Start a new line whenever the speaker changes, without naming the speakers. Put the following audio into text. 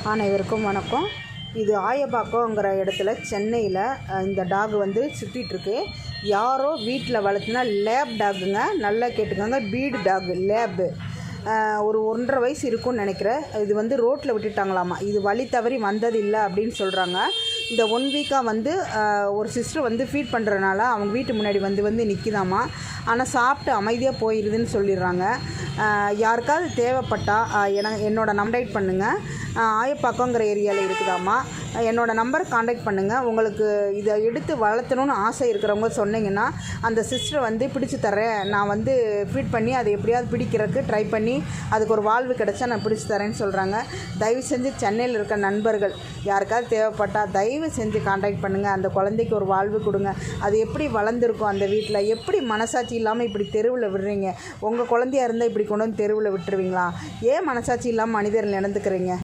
அனைவருக்கும் வணக்கம். இது ஆயப்பாக்கங்கிற இடத்துல சென்னையில் இந்த டாக் வந்து சுற்றிட்டுருக்கு. யாரோ வீட்டில் வளர்த்துனா லேப் டாகுங்க, நல்லா கேட்டுக்கோங்க. பீடு டாகு லேபு. ஒரு 1.5 வயசு இருக்கும்னு நினைக்கிறேன். இது வந்து ரோட்டில் விட்டுட்டாங்களாமா. இது வழி தவறி வந்தது இல்லை அப்படின்னு சொல்கிறாங்க. இந்த 1 வீக்காக வந்து ஒரு சிஸ்டர் வந்து ஃபீட் பண்ணுறதுனால அவங்க வீட்டு முன்னாடி வந்து நிற்கிதாமா. ஆனால் சாப்பிட்டு அமைதியாக போயிடுதுன்னு சொல்லிடுறாங்க. யாருக்காவது தேவைப்பட்டால் என்னோடய நம்பர் பண்ணுங்கள். ஆயப்பாக்கங்கிற ஏரியாவில் இருக்குதாம்மா. என்னோடய நம்பர் காண்டாக்ட் பண்ணுங்கள். உங்களுக்கு இதை எடுத்து வளர்த்தணுன்னு ஆசை இருக்கிறவங்க சொன்னீங்கன்னா அந்த சிஸ்டரை வந்து பிடிச்சி தரேன். நான் வந்து ஃபீட் பண்ணி அதை எப்படியாவது பிடிக்கிறதுக்கு ட்ரை பண்ணி அதுக்கு ஒரு வாழ்வு கிடச்சா நான் பிடிச்சி தரேன்னு சொல்கிறாங்க. தயவு செஞ்சு சென்னையில் இருக்க நண்பர்கள் யாருக்காவது தேவைப்பட்டால் தயவு செஞ்சு காண்டாக்ட் பண்ணுங்கள். அந்த குழந்தைக்கு ஒரு வாழ்வு கொடுங்க. அது எப்படி வளர்ந்துருக்கும் அந்த வீட்டில், எப்படி மனசாட்சி இல்லாமல் இப்படி தெருவில் விடுறீங்க? உங்கள் குழந்தையா இருந்தால் இப்படி கொண்டு வந்து தெருவில் விட்டுருவீங்களா? ஏன் மனசாட்சி இல்லாமல் மனிதர்கள் நடந்துக்கிறீங்க?